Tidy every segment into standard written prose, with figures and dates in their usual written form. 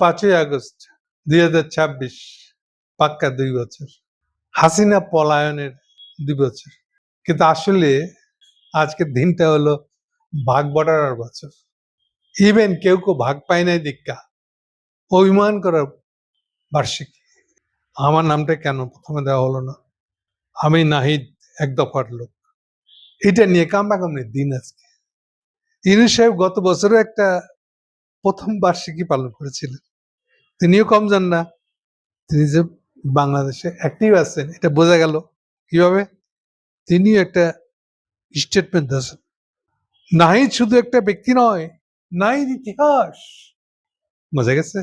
5ই August 2026 পাক্কা 2 বছর। হাসিনা পলায়নের 2 বছর। কিন্তু আসলে আজকের দিনটা হলো ভাগ বটারার বছর। ইভেন কেউ ভাগ পায় নাই দিক্কা অভিমান করার বার্ষিকী। আমার নামটা কেন প্রথমে দেওয়া হলো না? আমি নাহিদ এক দফার লোক। এটা নিয়ে কামড়াকামড়ির দিন আজকে। ইউনূস সাহেব গত বছরও একটা প্রথম বার্ষিকী পালন করেছিলেন। তিনিও কম যান না। তিনি যে বাংলাদেশে অ্যাক্টিভ আছেন এটা বোঝা গেল কিভাবে? তিনিও একটা স্টেটমেন্ট দিয়েছেন। নাহিদ শুধু একটা ব্যক্তি নয়, নাহিদ ইতিহাস। বোঝা গেছে?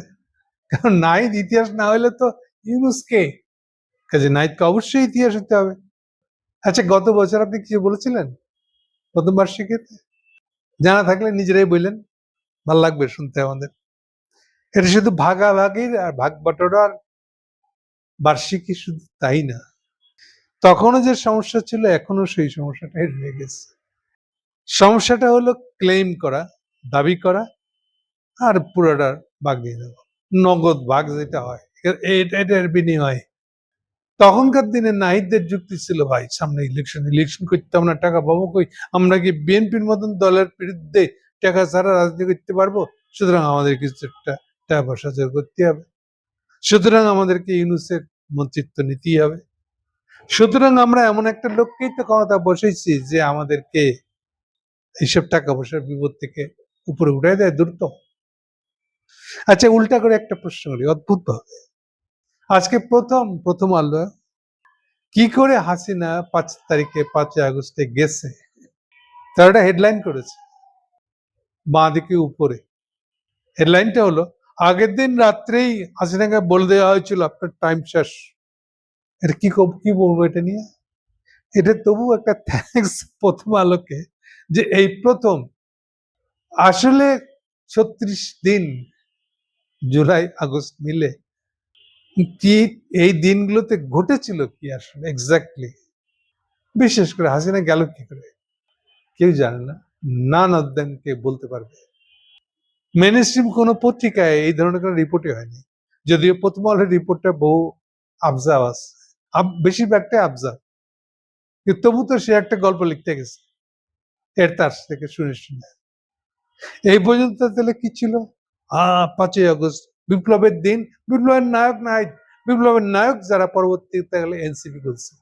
কারণ নাহিদ ইতিহাস না হলে তো ইউনূস কে? কাজে নাহিদকে অবশ্যই ইতিহাস হতে হবে। আচ্ছা, গত বছর আপনি কিছু বলেছিলেন প্রথম বার্ষিকীতে? জানা থাকলে নিজেরাই বললেন, ভাল লাগবে শুনতে আমাদের। এটা শুধু ভাগাভাগির আর ভাগ বটরার বার্ষিকী শুধু তাই না, তখনও যে সমস্যা ছিল এখনো সেই সমস্যাটাই রয়ে গেছে। সমস্যাটা হলো ক্লেম করা, দাবি করা আর পুরোটার ভাগ দিয়ে দেওয়া, নগদ ভাগ যেটা হয় এটার বিনিময়ে। তখনকার দিনে নাহিদদের যুক্তি ছিল, ভাই সামনে ইলেকশন করতে আমরা টাকা পাবো কই? আমরা কি বিএনপির মতন দলের বিরুদ্ধে টাকা ছাড়া রাজনীতি করতে পারবো? সুতরাং আমাদের কিছু একটা টাকা পয়সা জোর করতে হবে, সুতরাং আমাদেরকে ইউনূসের মন্ত্রিত্ব নিতেই হবে, সুতরাং আমরা এমন একটা লোককেই তো ক্ষমতা বসেছি যে আমাদেরকে এইসব টাকা পয়সার বিপদ থেকে উপরে উঠাই দেয় দ্রুত। আচ্ছা, উল্টা করে একটা প্রশ্ন করি অদ্ভুত ভাবে। আজকে প্রথম আলো কি করে হাসিনা 5 তারিখে 5ই আগস্টে গেছে তার একটা হেডলাইন করেছে বাঁ দিকে উপরে। হেডলাইনটা হলো, আগের দিন রাত্রেই হাসিনাকে বলে দেওয়া হয়েছিল আপনার টাইম শেষ। এটা কি বলবো এটা নিয়ে? এটা তবু একটা থ্যাঙ্কস প্রথম আলোকে যে এই প্রথম আসলে 36 দিন জুলাই আগস্ট মিলে কি এই দিনগুলোতে ঘটেছিল কি আসলে এক্স্যাক্টলি, বিশেষ করে হাসিনা গেল কি করে কেউ জানে না, নান অফ দেম কে বলতে পারবে। মেন স্ট্রিম কোনো পত্রিকায় এই ধরনের কোনো রিপোর্টই হয়নি, যদিও প্রথম আলোর রিপোর্টটা বহু আবজাব আছে, বেশিরভাগটাই আবজাব, কিন্তু তবু তো সে একটা গল্প লিখতে গেছে এর তার থেকে শুনে শুনে। এই পর্যন্ত তাহলে কি ছিল? 5ই আগস্ট বিপ্লবের দিন, বিপ্লবের নায়ক নাহিদ, বিপ্লবের নায়ক যারা পরবর্তীতে গেলে এনসিপি বলছে।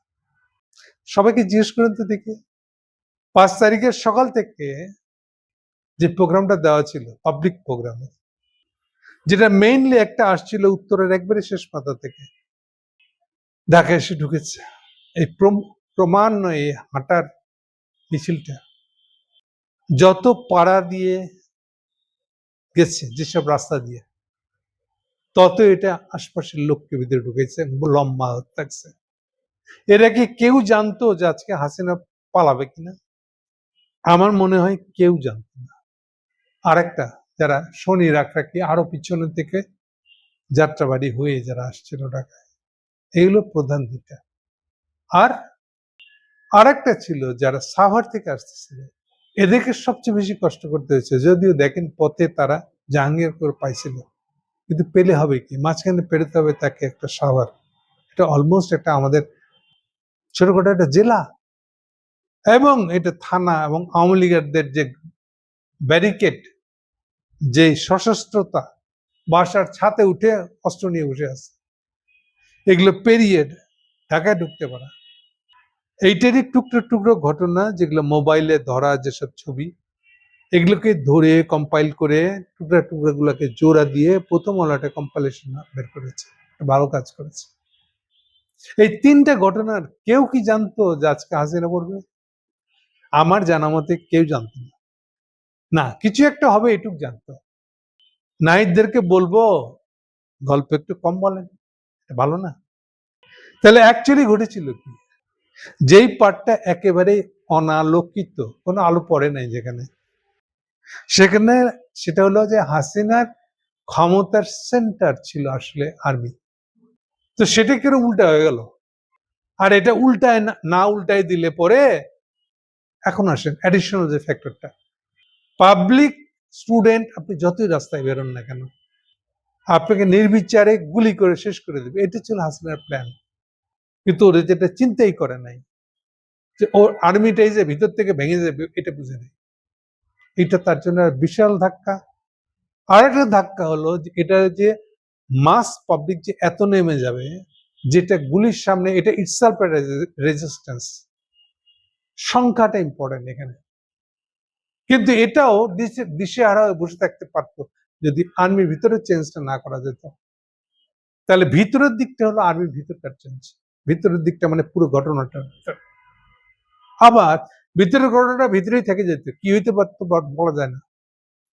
সবাইকে জিজ্ঞেস করেন তো দেখি, 5 তারিখের সকাল থেকে যে প্রোগ্রামটা দেওয়া ছিল পাবলিক প্রোগ্রাম, যেটা মেইনলি একটা আসছিল উত্তরের একবারে শেষ মাথা থেকে ঢাকা এসে ঢুকেছে, এই প্রমাণ নয় এই হাঁটার মিছিলটা যত পাড়া দিয়ে গেছে যেসব রাস্তা দিয়ে, তত এটা আশপাশের লোককে ভিতরে ঢুকেছে, লম্বা হতে থাকছে। এরা কি কেউ জানতো যে আজকে হাসিনা পালাবে কিনা? আমার মনে হয় কেউ জানতো না। আরেকটা, যারা শনি রাখরাখি আরো পিছনের থেকে যাত্রাবাড়ি হয়ে যারা আসছিল ঢাকায়, এগুলো প্রধান দুটা। আর আরেকটা ছিল যারা সাভার থেকে আসতেছিল, এদেরকে সবচেয়ে বেশি কষ্ট করতে হয়েছে। যদিও দেখেন পথে তারা জাহাঙ্গীরপুর পাইছিল, কিন্তু পেলে হবে কি? মাঝখানে পেরোতে হবে তাকে একটা সাভার, এটা অলমোস্ট একটা আমাদের ছোটখাটো একটা জেলা, এবং এটা থানা এবং আওয়ামী লীগারদের যে ব্যারিকেড, যে সশস্ত্রতা, বাসার ছাতে উঠে অস্ত্র নিয়ে বসে আছে, এগুলো পেরিয়ে ঢাকায় ঢুকতে পারা, এইটারই টুকরো টুকরো ঘটনা যেগুলো মোবাইলে ধরা যেসব ছবি, এগুলোকে ধরে কম্পাইল করে টুকরা টুকরা গুলাকে জোড়া দিয়ে প্রথম আলোটা কম্পাইলেশন বের করেছে, ভালো কাজ করেছে। এই 3টা ঘটনার কেউ কি জানতো যে আজকে হাসিনা পড়বে? আমার জানা মতে কেউ জানতো না। না, কিছু একটা হবে এটুক জানতো। নাহিদদেরকে বলবো গল্প একটু কম বলেন, ভালো না? তাহলে অ্যাকচুয়ালি ঘটেছিল কি? যেই পার্টটা একেবারে অনালোকিত, কোনো আলো পড়ে নাই যেখানে, সেখানে সেটা হলো যে হাসিনার ক্ষমতার সেন্টার ছিল আসলে আর্মি। তো সেটা কেন উল্টা হয়ে গেল? আর এটা উল্টায় না উল্টায় দিলে পরে, এখন আসেন অ্যাডিশনাল যে ফ্যাক্টরটা, পাবলিক স্টুডেন্ট আপনি যতই রাস্তায় বেরোন না কেন, আপনাকে নির্বিচারে গুলি করে শেষ করে দেবে, এটা ছিল হাসিনার প্ল্যান। কিন্তু ওরা যেটা চিন্তাই করে নাই যে ওর আর্মিটাই যে ভিতর থেকে ভেঙে যাবে, এটা বুঝে নেই। এটা তার জন্য বিশাল ধাক্কা। আরেকটা ধাক্কা হলো যে এটা যে মাস পাবলিক যে এত নেমে যাবে, যেটা গুলির সামনে, এটা ইটসেলফ রেজিস্ট্যান্স। সংখ্যাটা ইম্পর্টেন্ট এখানে। কিন্তু এটাও দিশেহারা হয়ে বসে থাকতে পারতো যদি আর্মির ভিতরে চেঞ্জটা না করা যেত। তাহলে ভিতরের দিকটা হলো আর্মির ভিতরকার চেঞ্জ, ভিতরের দিকটা মানে পুরো ঘটনাটা। আবার ভিতরের ঘটনাটা ভিতরেই থেকে যেত, কি হইতে পারতো বলা যায় না,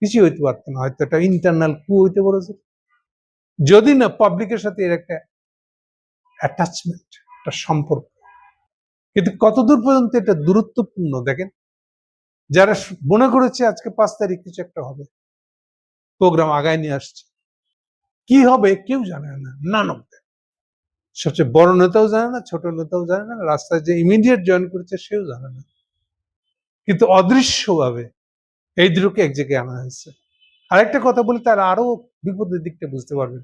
কিছু হইতে পারতো না, হয়তো একটা ইন্টারনাল কু হইতে পারছে, যদি না পাবলিকের সাথে এর একটা অ্যাটাচমেন্ট, একটা সম্পর্ক। কিন্তু কতদূর পর্যন্ত এটা গুরুত্বপূর্ণ দেখেন, যারা মনে করেছে আজকে 5 তারিখ কিছু একটা হবে, প্রোগ্রাম আগায় নিয়ে আসছে, কি হবে কেউ জানে না, নান অফ দ্যাম। সবচেয়ে বড় নেতাও জানে না, ছোট নেতাও জানে না, রাস্তায় যে ইমিডিয়েট জয়েন করেছে সেও জানে না। কিন্তু অদৃশ্যভাবে এই দুটোকে এক জায়গায় আনা হয়েছে। আরেকটা কথা বলি, তারা আরো বিপদের দিকটা বুঝতে পারবেন।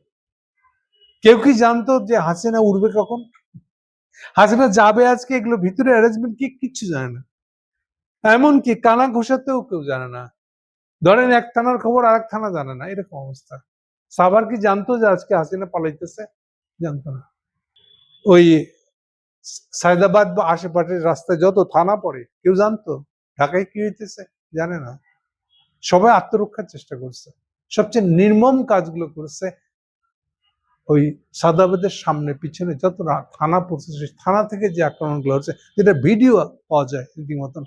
কেউ কি জানতো যে হাসিনা উঠবে কখন, হাসিনা যাবে আজকে, এগুলো ভিতরে অ্যারেঞ্জমেন্ট কি কিচ্ছু জানে না। এমনকি কানা ঘোষাতেও কেউ জানে না। ধরেন এক থানার খবর আরেক থানা জানে না, এরকম অবস্থা। সাভার কি জানতো যে আজকে হাসিনা পালাইতেছে? জানতো না। ওই সায়দাবাদ বা আশেপাশের রাস্তায় যত থানা পড়ে কেউ জানতো ঢাকায় কি হইতেছে? জানে না। সবাই আত্মরক্ষার চেষ্টা করছে, সবচেয়ে নির্মম কাজগুলো করছে ওই সাদাবাদের সামনে পিছনে যত থানা পড়ছে, সেই থানা থেকে যে আক্রমণগুলো হচ্ছে, যেটা ভিডিও পাওয়া যায় রীতিমতন।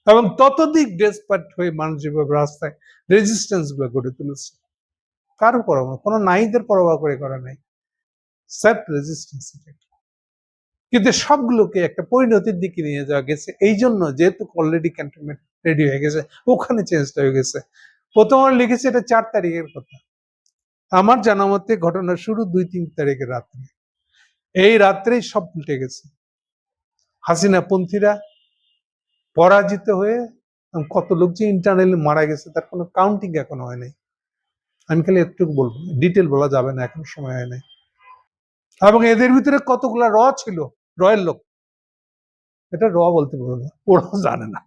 এবং ততোধিক ডেসপারেট হয়ে মানুষ যেভাবে রাস্তায় রেজিস্ট্যান্স গুলো গড়ে তুলেছে, কারো পরোয়া, কোনো নারীদের পরোয়া করে নাই, সেলফ রেজিস্ট্যান্স। কিন্তু সবগুলোকে একটা পরিণতির দিকে নিয়ে যাওয়া গেছে এই জন্য, যেহেতু অলরেডি ক্যান্টনমেন্ট রেডি হয়ে গেছে, ওখানে চেঞ্জটা হয়ে গেছে। প্রথমবার লিখেছে এটা 4 তারিখের কথা। আমার জানা মতে ঘটনা শুরু 2-3 তারিখের রাত্রে। এই রাত্রেই সব উল্টে গেছে। হাসিনা পন্থীরা পরাজিত হয়ে কত লোক যে ইন্টারনালি মারা গেছে তার কোনো কাউন্টিং এখনো হয় নাই। আমি খালি একটু বলবো, ডিটেল বলা যাবে না, এখন সময় হয় নাই। এবং এদের ভিতরে কতগুলা ছিল, রয়ের লোক, এটা বলতে পারবো না, ওরাও জানে না।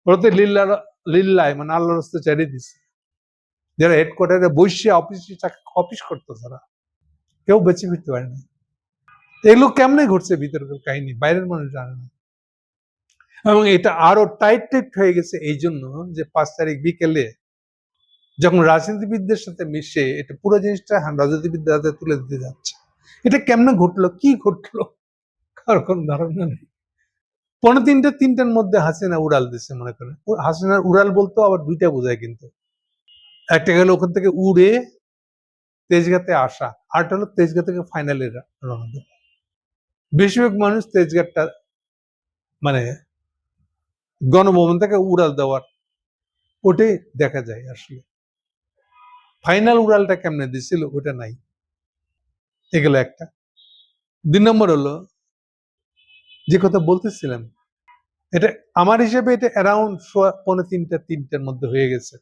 ওরা তো লিল্লায় মানে আল্লাহর রাস্তে ছেড়ে দিচ্ছে। যারা হেডকোয়ার্টারে বসে অফিস করতো, তারা কেউ বেঁচে ফিরতে পারেনি। এগুলো কেমনে ঘটছে ভিতরের কাহিনী, বাইরের মানুষ জানে না। এবং এটা আরো টাইট হয়ে গেছে এই জন্য যে 5 তারিখ বিকেলে যখন রাজনীতিবিদদের সাথে মিশে এটা পুরো জিনিসটা রাজনীতিবিদদের হাতে তুলে দিতে যাচ্ছে। এটা কেমনে ঘটলো, কি ঘটলো, কারো কোনো ধারণা নেই। 3:45-3টার মধ্যে হাসিনা উড়াল দিচ্ছে, মনে করেন। হাসিনার উড়াল বলতেও আবার দুইটা বোঝায় কিন্তু। একটা গেল ওখান থেকে উড়ে তেজগাঁতে আসা, আরটা হলো তেজগাঁ থেকে ফাইনালে রওনা দেওয়া। বেশিরভাগ মানুষ তেজগাঁটা মানে গণভবন থেকে উড়াল দেওয়ার ওটাই দেখা যায় আসলে। ফাইনাল উড়ালটা কেমনে দিছিল ওটা নাই। এগুলো একটা। 2 নম্বর হলো যে কথা বলতেছিলাম, এটা আমার হিসেবে এটা অ্যারাউন্ড 2:45-3টার মধ্যে হয়ে গেছে।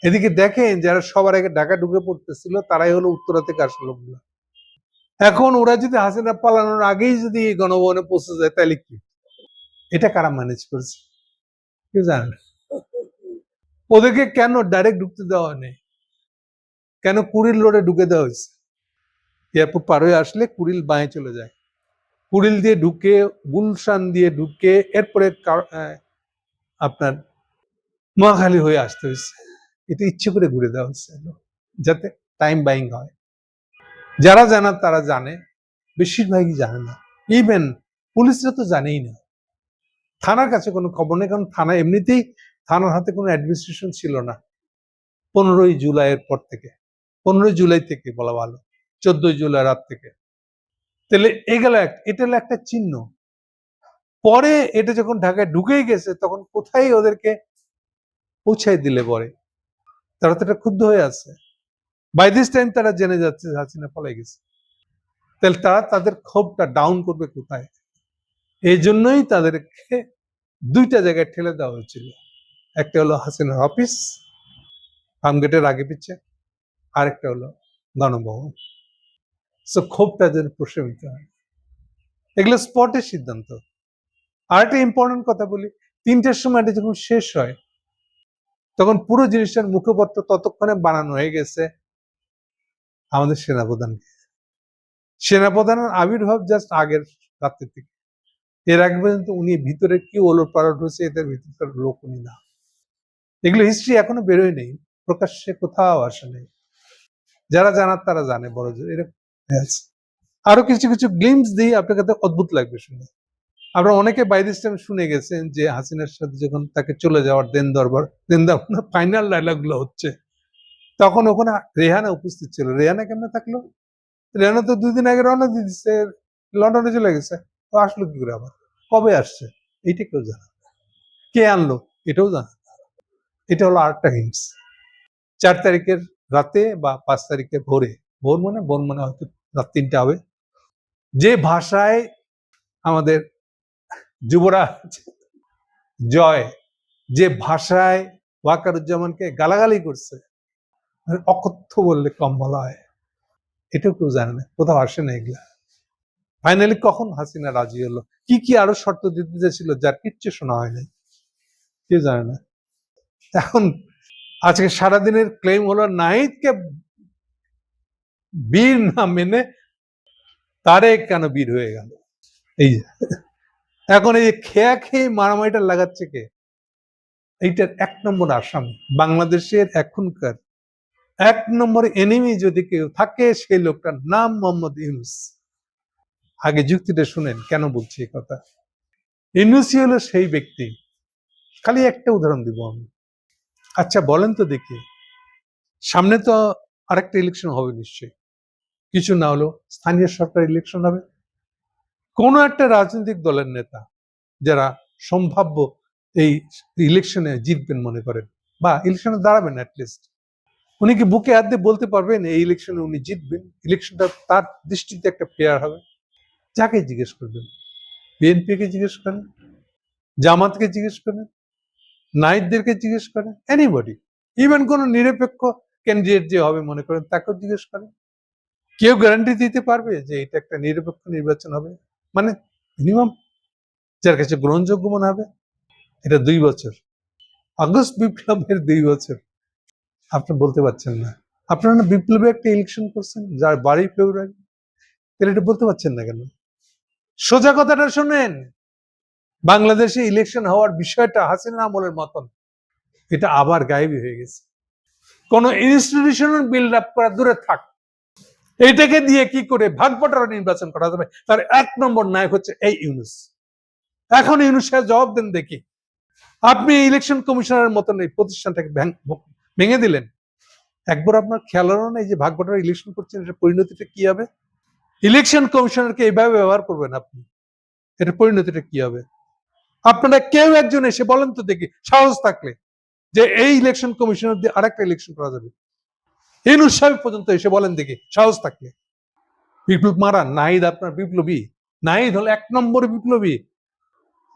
এদিকে দেখেন যারা সবার আগে ঢাকা ঢুকে পড়তেছিল তারাই হলো উত্তরা থেকে আসা লোকগুলো। এখন ওরা যদি হাসিনা পালানোর আগেই যদি গণভবনে পৌঁছে যায় তাহলে কি? এটা কারা ম্যানেজ করছে কেউ জানে না। ওদেরকে কেন ডাইরেক্ট ঢুকতে দেওয়া হয়নি? কেন কুড়িল রোডে ঢুকে দেওয়া হয়েছে? এয়ারপোর্ট পার হয়ে আসলে কুড়িল বাঁয়ে চলে যায়, কুড়িল দিয়ে ঢুকে গুলশান দিয়ে ঢুকে এরপরে আপনার মহাখালী হয়ে আসতে হয়েছে। এটা ইচ্ছে করে ঘুরে দেওয়া হচ্ছে যাতে টাইম বাইং হয়। যারা জানার তারা জানে, বেশিরভাগই জানে না। ইভেন পুলিশরা তো জানেই না, থানার কাছে কোনো খবর নেই, কারণ থানা এমনিতেই থানার হাতে কোনো অ্যাডমিনিস্ট্রেশন ছিল না 15ই জুলাইয়ের পর থেকে। 15ই জুলাই থেকে বলা ভালো, 14ই জুলাই রাত থেকে। তাহলে এটা হলো একটা চিহ্ন। পরে এটা যখন ঢাকায় ঢুকেই গেছে তখন কোথায় ওদেরকে পৌঁছাই দিলে পরে, তারা তো এটা ক্ষুব্ধ হয়ে আছে। বাই দিস টাইম তারা জেনে যাচ্ছে হাসিনা পলাই গেছে। তাহলে তারা তাদের ক্ষোভটা ডাউন করবে কোথায়? এই জন্যই তাদেরকে 2টা জায়গায় ঠেলে দেওয়া হয়েছিল। একটা হলো হাসিনার অফিস, ফার্মগেটের আগে পিছে, আরেকটা হলো গণভবন। সো ক্ষোভটা যেন প্রশমিত হয়, এগুলো স্পটের সিদ্ধান্ত। আরেকটা ইম্পর্টেন্ট কথা বলি, 3টের সময় এটা যখন শেষ হয় তখন পুরো জিনিসটার মুখপত্র ততক্ষণে বানানো হয়ে গেছে আমাদের সেনাপ্রধানকে। সেনাপ্রধানের আবির্ভাব জাস্ট আগের রাত্রি থেকে, এর আগে পর্যন্ত উনি ভিতরে কি ওলট পালট হয়েছে এদের ভিতরকার লোক উনি না। এগুলো হিস্ট্রি এখনো বেরোয় নেই, প্রকাশ্যে কোথাও আসে নেই। যারা জানার তারা জানে বড় জোর এরকম। আরো কিছু কিছু গ্লিমস দিই, আপনার কাছে অদ্ভুত লাগবে শুনে। আমরা অনেকে বাই দিস টাইম শুনে গেছেন যে হাসিনার সাথে যখন তাকে চলে যাওয়ার দেন দরবার ফাইনাল ডায়লগ গুলো হচ্ছে, তখন ওখানে রেহানা উপস্থিত ছিল। রেহানা কেমনে থাকলো? রেহানা তো 2 দিন আগে রওনা দিয়ে দিচ্ছে, লন্ডনে চলে গেছে। তো আসলো কি করে আবার, কবে আসছে এইটা কেউ জানে না। কে আনলো এটাও জানে না। এটা হলো আরেকটা হিন্টস। 4 তারিখের রাতে বা 5 তারিখের ভোরে, ভোর মানে হয়তো রাত 3টা হবে, যে ভাষায় আমাদের যুবরাজ জয় যে ভাষায় ওয়াকারুজ্জামানকে গালাগালি করছে, অকথ্য বললে কম বলা হয়, এটাও কেউ জানে না, কোথাও আসে না এগুলা। ফাইনালি কখন হাসিনা রাজি হলো, কি কি আরো শর্ত দিতে চেয়েছিল যার কিচ্ছু শোনা হয় নাই, কেউ জানে না। এখন আজকে সারাদিনের ক্লেম হলো নাহিদকে বীর না মেনে তারেক কেন বীর হয়ে গেল। এই যে এখন এই যে খেয়া খেয়ে মারামারিটা লাগাচ্ছে কে? এইটার 1 নম্বর আসামি বাংলাদেশের এখনকার 1 নম্বর এনিমি যদি কেউ থাকে সেই লোকটার নাম মোহাম্মদ ইউনূস। আগে যুক্তিটা শুনেন কেন বলছি এই কথা। ইউনূসই হলো সেই ব্যক্তি, খালি একটা উদাহরণ দিব আমি। আচ্ছা বলেন তো দেখি, সামনে তো আরেকটা ইলেকশন হবে নিশ্চয়ই, কিছু না হলেও স্থানীয় সরকার ইলেকশন হবে। কোন একটা রাজনৈতিক দলের নেতা যারা সম্ভাব্য এই ইলেকশনে জিতবেন মনে করেন, বা ইলেকশনে দাঁড়াবেন অ্যাটলিস্ট, উনি কি বুকে হাত দিয়ে বলতে পারবেন এই ইলেকশনে উনি জিতবেন, ইলেকশনটা তার দৃষ্টিতে একটা ফেয়ার হবে? যাকে জিজ্ঞেস করবেন, বিএনপি কে জিজ্ঞেস করেন, জামাতকে জিজ্ঞেস করেন, নাইটদেরকে জিজ্ঞেস করেন, এনিবডি, ইভেন কোন নিরপেক্ষ ক্যান্ডিডেট যে হবে মনে করেন তাকেও জিজ্ঞেস করেন, কেউ গ্যারান্টি দিতে পারবে যে এটা একটা নিরপেক্ষ নির্বাচন হবে? মানে মিনিমাম যার কাছে গ্রহণযোগ্য মনে হবে। এটা 2 বছর, আগস্ট বিপ্লবের 2 বছর আপনি বলতে পারছেন না। আপনারা না বিপ্লবে একটা ইলেকশন করছেন যার 12 ফেব্রুয়ারি, তাহলে এটা বলতে পারছেন না কেন? সোজা কথাটা শুনেন, বাংলাদেশে ইলেকশন হওয়ার বিষয়টা হাসিনা আমলের মতন এটা আবার গায়েবী হয়ে গেছে। কোন ইনস্টিটিউশনাল বিল্ড আপ করা দূরে থাক, এইটাকে দিয়ে কি করে ভাগবটারা নির্বাচন করা যাবে তার 1 নম্বর নায়ক হচ্ছে এই ইউনূস। এখন ইউনূস সাহেব জবাব দেন দেখি। আপনি ইলেকশন কমিশনারের মতন এই প্রতিষ্ঠানটাকে ভেঙে দিলেন, একবার আপনার খেয়াল হলো না এই যে ভাগবটারা ইলেকশন করছেন এটার পরিণতিটা কি হবে? ইলেকশন কমিশনারকে এইভাবে ব্যবহার করবেন আপনি, এটার পরিণতিটা কি হবে? আপনারা কেউ একজন এসে বলেন তো দেখি, সাহস থাকলে, যে এই ইলেকশন কমিশনার দিয়ে আরেকটা ইলেকশন করা যাবে। ইউনূস সাহেব পর্যন্ত এসে বলেন দেখি, সাহস থাকলে। বিপ্লব মারান, নাহিদ আপনার বিপ্লবী, নাহিদ হলো 1 নম্বর বিপ্লবী,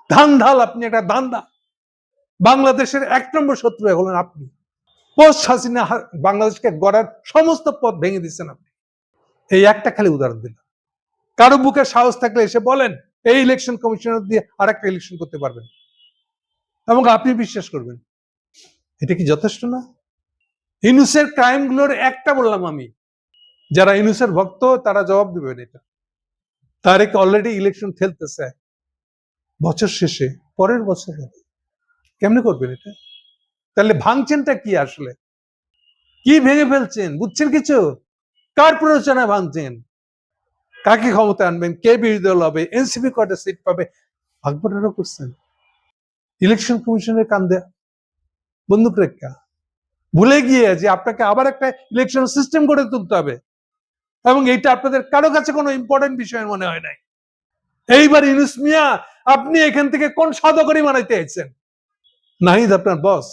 ধান্দাল, আপনি একটা ধান্দা। বাংলাদেশের 1 নম্বর শত্রু হলেন আপনি। পোস্ট হাসিনা বাংলাদেশকে গড়ার সমস্ত পথ ভেঙে দিচ্ছেন আপনি। এই একটা খালি উদাহরণ দিলাম। কারো বুকে সাহস থাকলে এসে বলেন এই ইলেকশন কমিশনার দিয়ে আরেকটা ইলেকশন করতে পারবেন, এবং আপনি বিশ্বাস করবেন। এটা কি যথেষ্ট না? ইউনূসের ক্রাইম গুলোর একটা বললাম আমি, যারা ইউনূসের ভক্ত তারা জবাব দিবেন। এটা তারেক অলরেডি ইলেকশন খেলতেছে বছর শেষে, পরের বছর হবে, কেমনে করবেন এটা? তাহলে ভাঙছেনটা কি আসলে? কি ভেঙে ফেলছেন বুঝছেন কিছু? কার প্ররোচনায় ভাঙছেন? কাকে ক্ষমতা আনবেন, কে বিরোধী দল হবে, এনসিপি কয়টা সিট পাবে, ভাগবটারও করছেন। ইলেকশন কমিশনের কান্দে বন্দুক রেখা, ভুলে গিয়ে যে আপনাকে আবার একটা ইলেকশন সিস্টেম করে তুলতে হবে, এবং এইটা আপনাদের কারো কাছে কোনো ইম্পর্টেন্ট বিষয় মনে হয় নাই। এইবার ইউনূস মিয়া আপনি এখান থেকে কোন সাধকরি মানাইতে আইছেন? নাহিদ আপনার বস,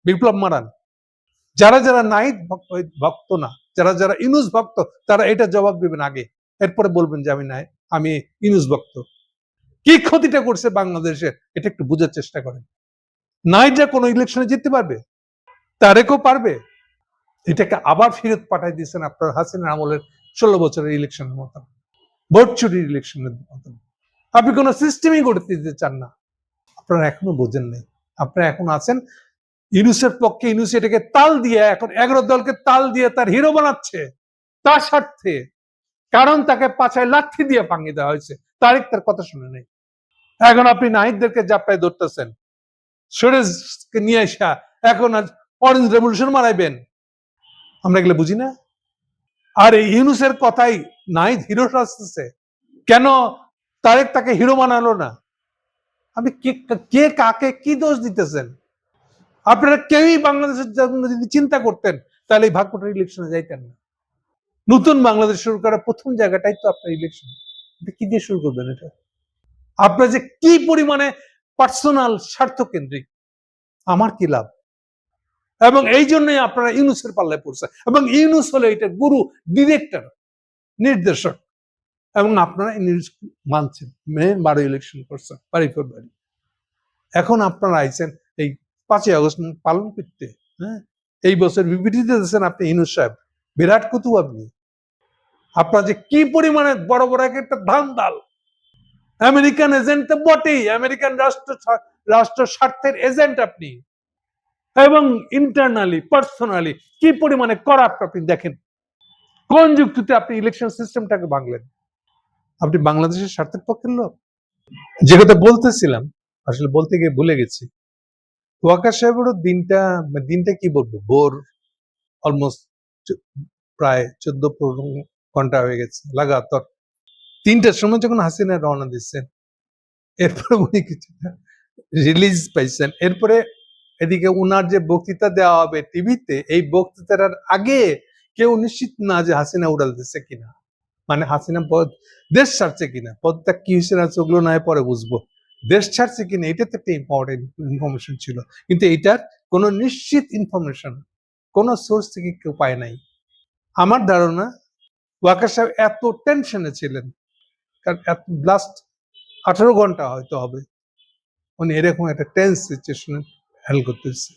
বিপ্লব মারান। যারা যারা নাহিদ ভক্ত না, যারা যারা ইউনূস ভক্ত, তারা এটা জবাব দিবেন আগে, এরপরে বলবেন যে আমি ইউনূস ভক্ত। কি ক্ষতিটা করছে বাংলাদেশে এটা একটু বোঝার চেষ্টা করেন। নাহিদরা কোনো ইলেকশনে জিততে পারবে? তারেকও পারবে? এটাকে আবার ফেরত পাঠাই দিয়েছেন আপনার হাসিনার আমলের 16 বছরের ইলেকশনের মতন, ভোট চুরির ইলেকশনের মতন। আপনি কোনো সিস্টেমই গড়ে দিতে চান না। আপনারা এখনো বোঝেন নাই। আপনারা এখন আছেন ইউনূসের পক্ষে। ইউনূস এটাকে তাল দিয়ে এখন 11 দলকে তাল দিয়ে তার হিরো বানাচ্ছে তার স্বার্থে। কারণ তাকে পাছায় লাঠি দিয়ে ভাঙিয়ে দেওয়া হয়েছে। তারেক তার কথা শুনে নেই। এখন আপনি নাহিদদেরকে জাপটায় ধরতেছেন, সুরেশকে নিয়ে আসা এখন অরেঞ্জ রেভলিউশন মারাইবেন। আমরা এগুলো বুঝি না। আর এই ইউনূসের কথাই নাহিদ হিরো আসতেছে। কেন তারেক তাকে হিরো বানালো না? আপনি কে কাকে কি দোষ দিতেছেন? আপনারা কেউই বাংলাদেশের জন্য যদি চিন্তা করতেন তাহলে এই ভাগবটার ইলেকশনে যাইতেন না। নতুন বাংলাদেশ শুরু করার প্রথম জায়গাটাই তো আপনার ইলেকশন। কি দিয়ে শুরু করবেন এটা? আপনার যে কি পরিমাণে পার্সোনাল স্বার্থ কেন্দ্রিক, আমার কি লাভ? এবং এই জন্যই আপনারা ইউনূসের পাল্লায় পড়ছে। এবং ইউনূস হলো এটা গুরু, ডিরেক্টর, নির্দেশক। এবং আপনারা ইউনূস মানছেন, মেনে 12 ইলেকশন করছেন, বাড়ি। এখন আপনারা আইছেন এই 5ই আগস্ট পালন করতে। হ্যাঁ, এই বছর বিবৃতিতে দিয়েছেন আপনি ইউনূস সাহেব, বিরাট কুতু আপনি। আপনার যে কি পরিমাণে বড় বড় একটা ধান্দাল, আমেরিকান এজেন্ট তো বটেই, আমেরিকান রাষ্ট্র স্বার্থের এজেন্ট আপনি। এবং ইন্টারনালি পার্সোনালি কি পরিমাণে করাপ্ট আপনি দেখেন। কোন যুক্তিতে আপনি ইলেকশন সিস্টেমটাকে ভাঙলেন? আপনি বাংলাদেশের স্বার্থের পক্ষের লোক। যে কথা বলতেছিলাম, আসলে বলতে গিয়ে ভুলে গেছি। ওয়াকার সাহেবেরও দিনটা কি বলবো, ভোর অলমোস্ট প্রায় 14-15 ঘন্টা হয়ে গেছে লাগাতার। 3টার সময় যখন হাসিনা রওনা দিচ্ছেন, এরপরে উনি কিছুটা রিলিজ পাইছেন। এরপরে এদিকে উনার যে বক্তৃতা দেওয়া হবে টিভিতে, এই বক্তৃতার আগে কেউ নিশ্চিত না যে হাসিনা উড়াল দিচ্ছে কিনা, মানে হাসিনা দেশ ছাড়ছে কিনা। পদত্যাগ কি হয়েছে না ওগুলো নয় পরে বুঝবো। দেশ ছাড়ছে কিনা এটা তো একটা ইম্পর্টেন্ট ইনফরমেশন ছিল, কিন্তু এটার কোনো নিশ্চিত ইনফরমেশন কোন সোর্স থেকে কেউ পায় নাই। আমার ধারণা ওয়াকার সাহেব এত টেনশনে ছিলেন, কারণ লাস্ট 18 ঘন্টা হয়তো হবে উনি এরকম একটা টেন্স সিচুয়েশন হ্যান্ডেল করতেছে।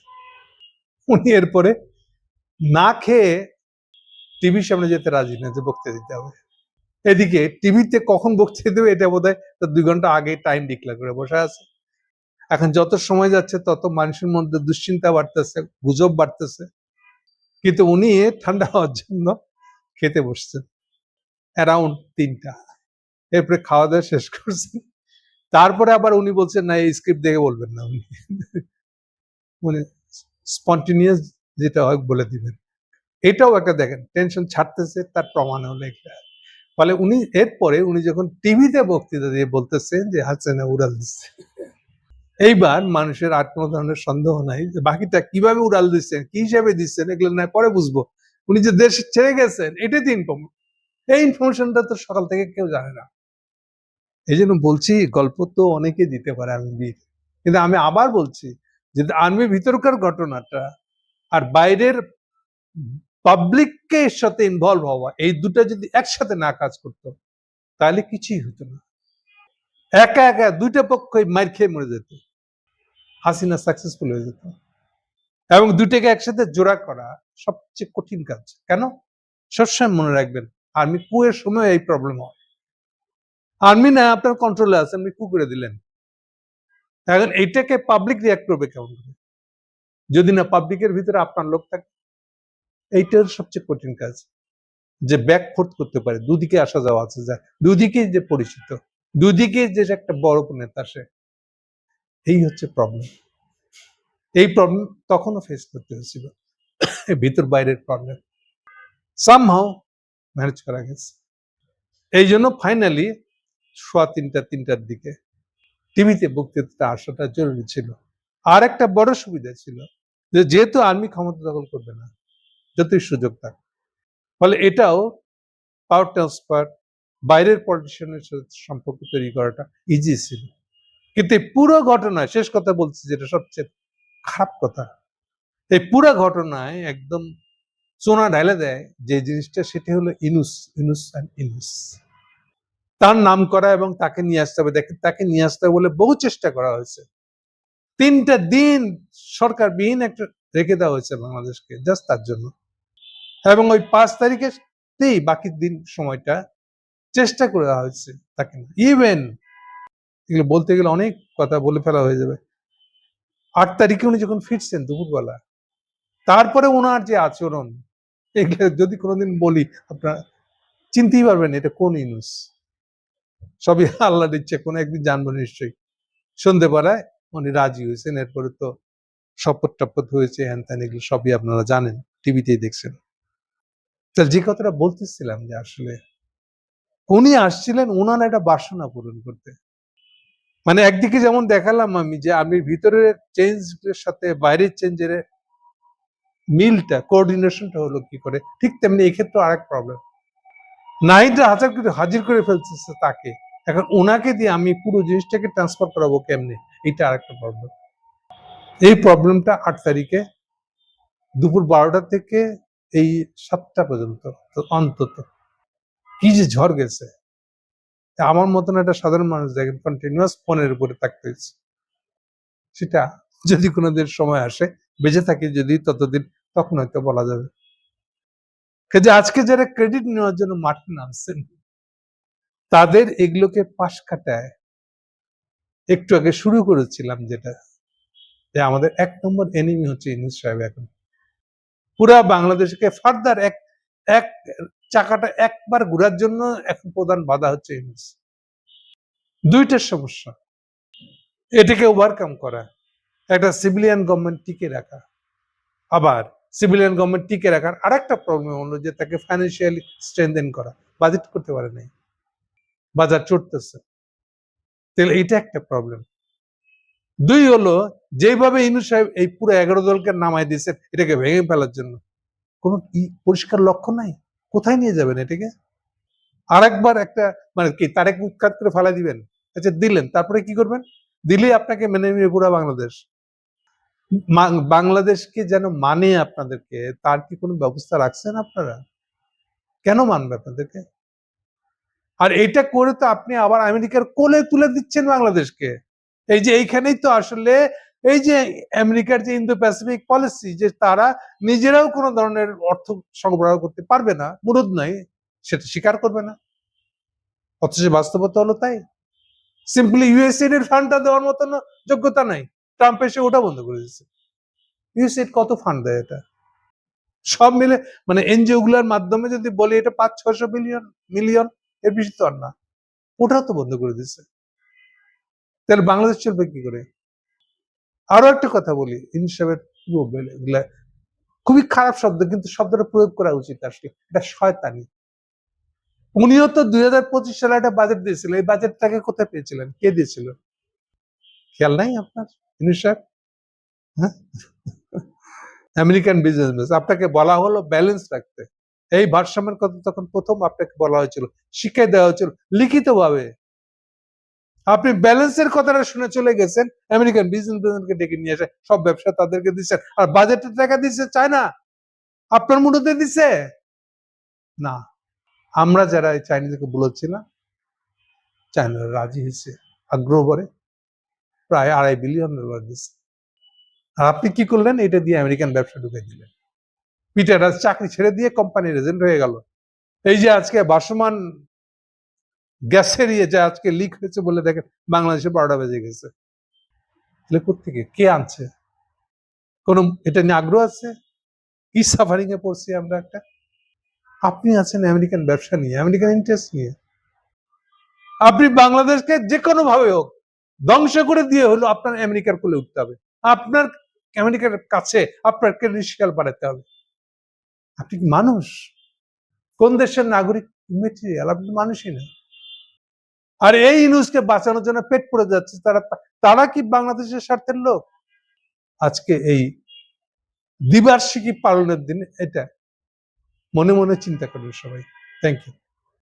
উনি এরপরে না খেয়ে টিভির সামনে যেতে রাজি না, যে বক্তৃতা দিতে হবে। এদিকে টিভিতে কখন বক্তৃতা দেবে এটা বোধহয় 2 ঘন্টা আগে টাইম ডিক্লেয়ার করে বসে আছে। এখন যত সময় যাচ্ছে তত মানুষের মধ্যে দুশ্চিন্তা বাড়তেছে, গুজব বাড়তেছে, কিন্তু উনি ঠান্ডা হওয়ার জন্য খেতে বসছেন অ্যারাউন্ড 3টা। এরপরে খাওয়া দাওয়া শেষ করছেন। তারপরে আবার উনি বলছেন না, এই স্ক্রিপ্ট দেখে বলবেন না, উনি মানে স্পন্টেনিয়াস যেটা হয় বলে দিবেন। এটাও একটা দেখেন টেনশন ছাড়তেছে, তার প্রমাণ হলো একটা। ফলে উনি এরপরে উনি যখন টিভিতে বক্তৃতা দিয়ে বলতেছেন যে হাসিনা উড়াল দিচ্ছে, এইবার মানুষের আর কোনো ধরনের সন্দেহ নাই যে বাকিটা কিভাবে উড়াল দিচ্ছেন, কি হিসাবে দিচ্ছেন, এগুলো না পরে বুঝবো। উনি যে দেশ ছেড়ে গেছেন এটাই তো এই ইনফরমেশনটা তো সকাল থেকে কেউ জানে না। এই জন্য বলছি গল্প তো অনেকে দিতে পারে আর্মির, কিন্তু আমি আবার বলছি যে আর্মির ভিতরকার ঘটনাটা আর বাইরের পাবলিককে এর সাথে ইনভলভ হওয়া, এই দুটো যদি একসাথে না কাজ করতো তাহলে কিছুই হতো না। একা একা দুইটা পক্ষই মার খেয়ে মরে যেত, হাসিনা সাকসেসফুল হয়ে যেত। এবং দুইটাকে একসাথে জোড়া করা সবচেয়ে কঠিন কাজ। কেন? সবসময় মনে রাখবেন, আর্মি কুয়ের সময় এই প্রবলেম হয়। আর্মি না আপনার কন্ট্রোলে আছে, আপনি কু করে দিলেন। এখন এইটাকে পাবলিক রিয়াক্ট করবে কেমন করে, যদি না পাবলিকের ভিতরে আপনার লোক থাকে। এইটার সবচেয়ে কঠিন কাজ, যে ব্যাকফোর্থ করতে পারে, দুদিকে আসা যাওয়া আছে, যা দুদিকে যে পরিচিত, দুদিকে যে একটা বড় নেতা সে। এই হচ্ছে প্রবলেম। এই প্রবলেম তখনও ফেস করতে হয়েছিল, ভিতর বাইরের প্রবলেম সামহাও ম্যানেজ করা গেছে। এই জন্য ফাইনালি 3টার দিকে টিভিতে বক্তৃতাটা আসাটা জরুরি ছিল। আর একটা বড় সুবিধা ছিল যে যেহেতু আর্মি ক্ষমতা দখল করবে না যতই সুযোগ থাকে, ফলে এটাও পাওয়ার ট্রান্সফার, বাইরের পলিটিশিয়ানের সাথে সম্পর্ক তৈরি করাটা ইজি ছিল। কিন্তু এই পুরো ঘটনায় শেষ কথা বলছি, যেটা সবচেয়ে খারাপ কথা, এই পুরো ঘটনায় একদম সোনা ঢালে দেয় যে জিনিসটা, সেটা হলো ইনুস। তার নাম করা এবং তাকে নিয়ে আসতে হবে। দেখেন, তাকে নিয়ে আসতে হবে বলে বহু চেষ্টা করা হয়েছে। 3টা দিন সরকারবিহীন একটা রেখে দেওয়া হয়েছে বাংলাদেশকে জাস্ট তার জন্য। এবং ওই 5 তারিখেতেই বাকি দিন সময়টা চেষ্টা করে দেওয়া হয়েছে তাকে। ইভেন এগুলো বলতে গেলে অনেক কথা বলে ফেলা হয়ে যাবে। 8 তারিখে উনি যখন ফিরছেন দুপুরবেলা, তারপরে উনার যে আচরণ, এগুলো যদি কোনোদিন বলি আপনারা চিনতেই পারবেন এটা কোন ইউনূস। সবই আল্লাহর ইচ্ছে, কোনো একদিন জানবো নিশ্চয়ই। সন্ধ্যেবেলায় উনি রাজি হয়েছেন, এরপরে তো শপথ টপথ হয়েছে, হ্যান ত্যান, এগুলো সবই আপনারা জানেন, টিভিতেই দেখছেন। তাহলে যে কথাটা বলতেছিলাম যে আসলে উনি আসছিলেন উনার একটা বাসনা পূরণ করতে। মানে একদিকে যেমন দেখালাম আমি যে আমি ভিতরের চেঞ্জ এর সাথে বাইরের চেঞ্জের মিলটা, কোঅর্ডিনেশনটা হলো কি করে, ঠিক তেমনি এক্ষেত্রে আরেক প্রবলেম। নাহিদরা হাজির করে ফেলতেছে তাকে, এখন ওনাকে দিয়ে আমি পুরো জিনিসটাকে ট্রান্সফার করাবো কেমনে, এটা আরেকটা প্রবলেম। এই প্রবলেমটা 8 তারিখে দুপুর 12টা থেকে এই 7টা পর্যন্ত অন্তত কি যে ঝড় গেছে। আমার মতন একটা সাধারণ মানুষ দেখেন কন্টিনিউয়াস ফোনের উপরে থাকতে হয়েছে। সেটা যদি কোনোদিন সময় আসে, বেঁচে থাকি যদি ততদিন, তখন হয়তো বলা যাবে। কাজে আজকে যারা ক্রেডিট নেওয়ার জন্য মাঠে নামছেন, তাদের এগুলোকে পাশ কাটায় একটু আগে শুরু করেছিলাম যেটা, যে আমাদের 1 নম্বর এনিমি হচ্ছে ইউনূস সাহেব। এখন পুরা বাংলাদেশকে ফার্দার এক এক চাকাটা একবার ঘোরার জন্য এখন প্রধান বাধা হচ্ছে ইউনূস। 2টা সমস্যা, এটাকে ওভারকাম করা, একটা সিভিলিয়ান গভর্নমেন্ট টিকে রাখা। আবার সিভিলিয়ান গভর্নমেন্ট টিকে রাখার আরেকটা প্রবলেম হলো যে তাকে ফাইন্যান্সিয়ালি স্ট্রেনথেন করা, বাজেট করতে পারে নাই, বাজার চড়তেছে, তাহলে এটা একটা প্রবলেম। 2 হলো যেভাবে ইউনূস সাহেব এই পুরো 11 দলকে নামায় দিয়েছেন এটাকে ভেঙে ফেলার জন্য কোনো পরিষ্কার লক্ষ্য নাই, কোথায় নিয়ে যাবেন এটাকে? আরেকবার একটা মানে কি তারেক উৎখাত করে ফেলা দিবেন? আচ্ছা দিলেন, তারপরে কি করবেন? দিলেই আপনাকে মেনে নিবে পুরা বাংলাদেশ। বাংলাদেশকে যেন মানে আপনাদেরকে, তার কি কোনো ব্যবস্থা রাখছেন আপনারা? কেন মানবে আপনাদেরকে? আর এটা করে তো আপনি আবার আমেরিকার কোলে তুলে দিচ্ছেন বাংলাদেশকে। এই যে এইখানেই তো আসলে এই যে আমেরিকার যে ইন্দো প্যাসিফিক পলিসি, যে তারা নিজেরাও কোনো ধরনের অর্থ সরবরাহ করতে পারবে না, মুরুদ নাই, সেটা স্বীকার করবে না। অথচ বাস্তবতা হলো তাই। সিম্পলি ইউএসএইড এর ফান্ডটা দেওয়ার মতন যোগ্যতা নাই। ট্রাম্প এসে ওটা বন্ধ করে দিচ্ছে। ইউএসএইড কত ফান্ড দেয় এটা? সব মিলে মানে এনজিও গুলোর মাধ্যমে যদি বলি এটা 500-600 মিলিয়ন, এর বেশি তো আর না। ওটাও তো বন্ধ করে দিচ্ছে। তাহলে বাংলাদেশ চলবে কি করে? আরো একটা কথা বলি, ইউনূস সাহেবের এগুলা খুবই খারাপ শব্দ, কিন্তু শব্দটা প্রয়োগ করা উচিত আসলে। এটা শয়তানি। উনিও তো 2025 সালে একটা বাজেট দিয়েছিল, এই বাজেটটাকে কোথায় পেয়েছিলেন? কে দিয়েছিল? খেয়াল নাই আপনার ইউনূস সাহেব? হ্যাঁ, আমেরিকান বিজনেস, আপনাকে বলা হলো ব্যালেন্স রাখতে। এই ভারসাম্যের কথা তখন প্রথম আপনাকে বলা হয়েছিল, শিখিয়ে দেওয়া হয়েছিল লিখিত ভাবে। আপনি ব্যালেন্সের কথাটা শুনে চলে গেছেন, আমেরিকান বিজনেসম্যানকে ডেকে নিয়ে এসে সব ব্যবসা তাদেরকে দিচ্ছেন, আর বাজেটের টাকা দিচ্ছে চায়না, আপনার মুঠোতে দিচ্ছে না। আমরা যারা এই চাইনিজকে বলেছিলাম, চায়নারা রাজি হয়েছে আগ্রহ করে, প্রায় $2.5 বিলিয়ন দিচ্ছে। আর আপনি কি করলেন? এটা দিয়ে আমেরিকান ব্যবসা ঢুকাই দিলেন। পিটার রাজ চাকরি ছেড়ে দিয়ে কোম্পানির এজেন্ট হয়ে গেল। এই যে আজকে ভাসমান গ্যাসের যে আজকে লিক হয়েছে বলে দেখেন বাংলাদেশে 12টা বেজে গেছে। তাহলে কোত্থেকে কে আনছে? কোন এটা নিয়ে আগ্রহ আছে? কি সাফারিং এ পড়ছি আমরা একটা? আপনি আছেন আমেরিকান ব্যবসা নিয়ে, আমেরিকান ইন্টারেস্ট নিয়ে। আপনি বাংলাদেশকে যে কোনো ভাবে হোক ধ্বংস করে দিয়ে হলো আপনার আমেরিকার কোলে উঠতে হবে। আপনার আমেরিকার কাছে আপনার ক্রেডেনশিয়াল বাড়াতে হবে। আপনি কি মানুষ? কোন দেশের নাগরিক? মেটেরিয়াল, আপনি মানুষই না। আর এই ইউনূসকে বাঁচানোর জন্য পেট পড়ে যাচ্ছে তারা। তারা কি বাংলাদেশের স্বার্থের লোক? আজকে এই দ্বিবার্ষিকী পালনের দিন এটা মনে মনে চিন্তা করবে সবাই। Thank you.